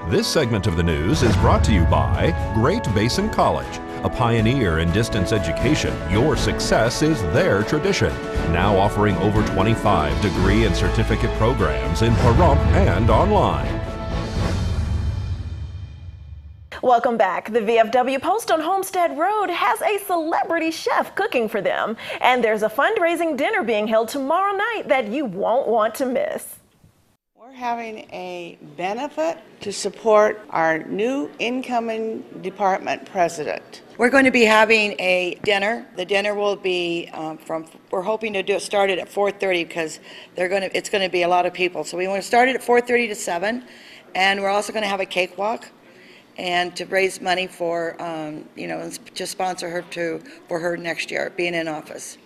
This segment of the news is brought to you by Great Basin College. A pioneer in distance education, your success is their tradition. Now offering over 25 degree and certificate programs in Pahrump and online. Welcome back. The VFW Post on Homestead Road has a celebrity chef cooking for them. And there's a fundraising dinner being held tomorrow night that you won't want to miss. We're having a benefit to support our new incoming department president. We're going to be having a dinner. The dinner will be we're hoping to start it at 4:30 because it's going to be a lot of people. So we want to start it at 4:30 to 7, and we're also going to have a cakewalk, and to raise money for to sponsor her for her next year being in office.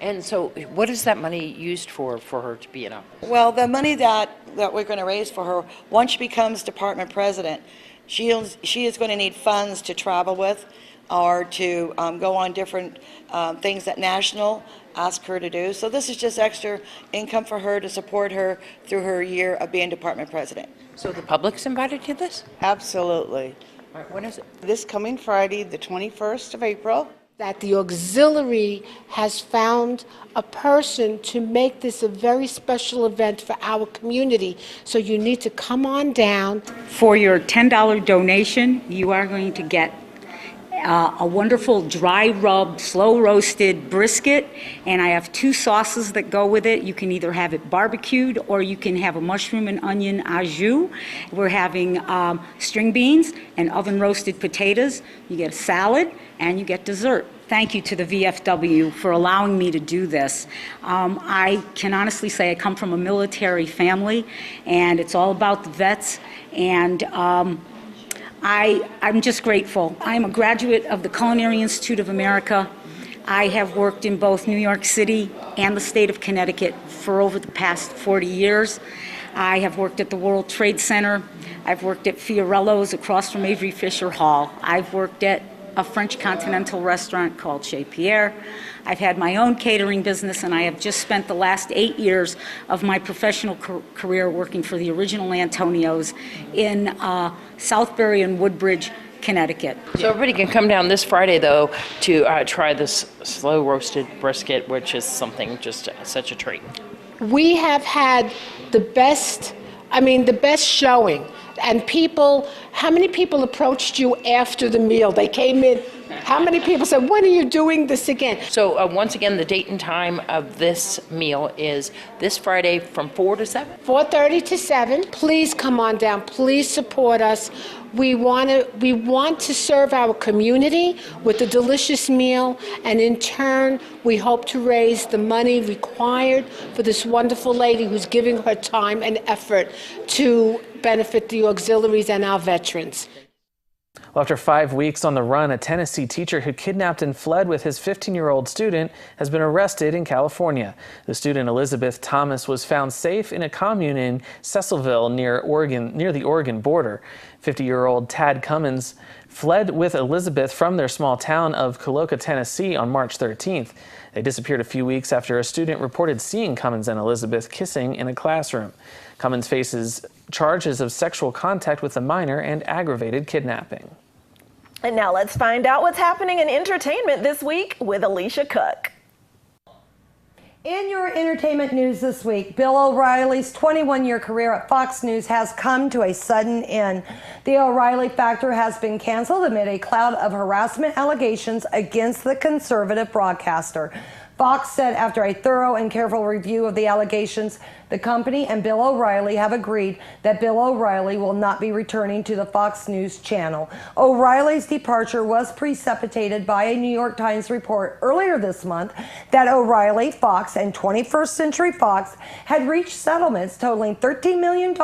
And so what is that money used for her to be in office? Well, the money that we're going to raise for her, once she becomes department president, she is going to need funds to travel with or to go on different things that National ask her to do. So this is just extra income for her to support her through her year of being department president. So the public's invited to this? Absolutely. All right, when is it? This coming Friday, the 21st of April. That the auxiliary has found a person to make this a very special event for our community. So you need to come on down. For your $10 donation, you are going to get a wonderful dry rubbed, slow roasted brisket, and I have 2 sauces that go with it. You can either have it barbecued or you can have a mushroom and onion au jus. We're having string beans and oven roasted potatoes. You get a salad and you get dessert. Thank you to the VFW for allowing me to do this. I can honestly say I come from a military family, and it's all about the vets, and I'm just grateful. I'm a graduate of the Culinary Institute of America. I have worked in both New York City and the state of Connecticut for over the past 40 years. I have worked at the World Trade Center. I've worked at Fiorello's across from Avery Fisher Hall. I've worked at a French continental restaurant called Chez Pierre. I've had my own catering business, and I have just spent the last 8 years of my professional career working for the original Antonios in Southbury and Woodbridge, Connecticut. So everybody can come down this Friday, though, to try this slow roasted brisket, which is something just such a treat. We have had the best showing. And how many people approached you after the meal? They came in. How many people said, when are you doing this again? So once again, the date and time of this meal is this Friday from 4 to 7? 4:30 to 7. Please come on down. Please support us. We want to serve our community with a delicious meal, and in turn, we hope to raise the money required for this wonderful lady who's giving her time and effort to benefit the auxiliaries and our veterans. Well, after 5 weeks on the run, a Tennessee teacher who kidnapped and fled with his 15-year-old student has been arrested in California. The student, Elizabeth Thomas, was found safe in a commune in Cecilville near the Oregon border. 50-year-old Tad Cummins fled with Elizabeth from their small town of Coloca, Tennessee on March 13th. They disappeared a few weeks after a student reported seeing Cummins and Elizabeth kissing in a classroom. Cummins faces charges of sexual contact with a minor and aggravated kidnapping. And now let's find out what's happening in entertainment this week with Alicia Cook. In your entertainment news this week, Bill O'Reilly's 21-year career at Fox News has come to a sudden end. The O'Reilly Factor has been canceled amid a cloud of harassment allegations against the conservative broadcaster. Fox said after a thorough and careful review of the allegations, the company and Bill O'Reilly have agreed that Bill O'Reilly will not be returning to the Fox News channel. O'Reilly's departure was precipitated by a New York Times report earlier this month that O'Reilly, Fox, and 21st Century Fox had reached settlements totaling $13 million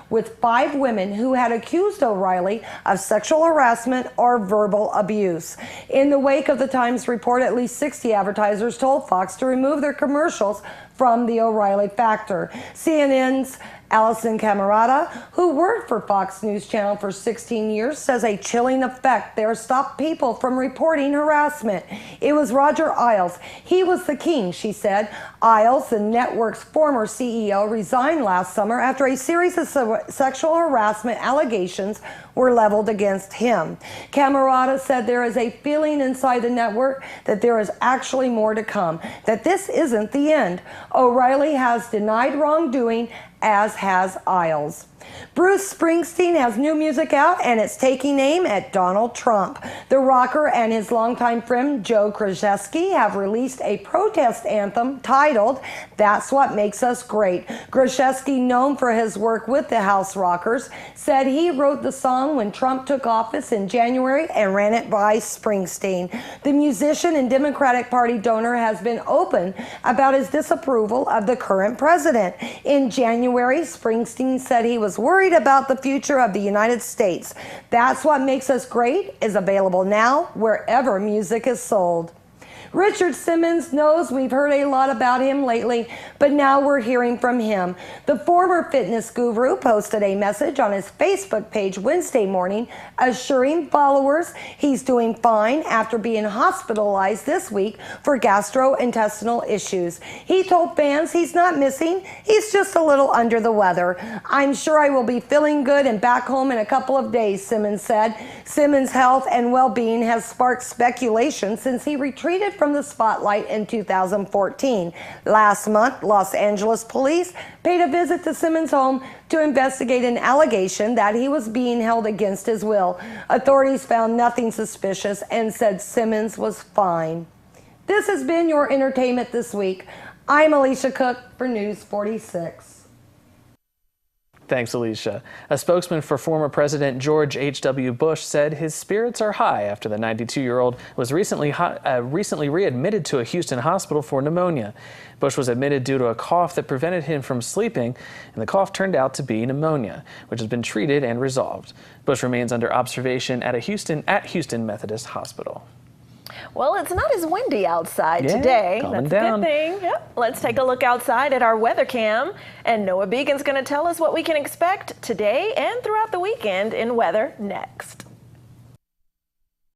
with 5 women who had accused O'Reilly of sexual harassment or verbal abuse. In the wake of the Times report, at least 60 advertisers told Fox to remove their commercials from the O'Reilly Factor. CNN's Allison Camerata, who worked for Fox News Channel for 16 years, says a chilling effect there stopped people from reporting harassment. It was Roger Ailes. He was the king, she said. Ailes, the network's former CEO, resigned last summer after a series of sexual harassment allegations were leveled against him. Camerata said there is a feeling inside the network that there is actually more to come, that this isn't the end. O'Reilly has denied wrongdoing, as has Ailes. Bruce Springsteen has new music out, and it's taking aim at Donald Trump. The rocker and his longtime friend Joe Krzyzewski have released a protest anthem titled "That's What Makes Us Great." Krzyzewski, known for his work with the House Rockers, said he wrote the song when Trump took office in January and ran it by Springsteen. The musician and Democratic Party donor has been open about his disapproval of the current president. In January, Springsteen said he was worried about the future of the United States. That's What Makes Us Great is available now wherever music is sold. Richard Simmons knows we've heard a lot about him lately, but now we're hearing from him. The former fitness guru posted a message on his Facebook page Wednesday morning, assuring followers he's doing fine after being hospitalized this week for gastrointestinal issues. He told fans he's not missing, he's just a little under the weather. "I'm sure I will be feeling good and back home in a couple of days," Simmons said. Simmons' health and well-being has sparked speculation since he retreated from the spotlight in 2014. Last month, Los Angeles police paid a visit to Simmons' home to investigate an allegation that he was being held against his will. Authorities found nothing suspicious and said Simmons was fine. This has been your entertainment this week. I'm Alicia Cook for News 46. Thanks, Alicia. A spokesman for former President George H.W. Bush said his spirits are high after the 92-year-old was recently readmitted to a Houston hospital for pneumonia. Bush was admitted due to a cough that prevented him from sleeping, and the cough turned out to be pneumonia, which has been treated and resolved. Bush remains under observation at Houston Methodist Hospital. Well, it's not as windy outside today. That's a good thing. Yep. Let's take a look outside at our weather cam. And Noah Beegan's going to tell us what we can expect today and throughout the weekend in weather next.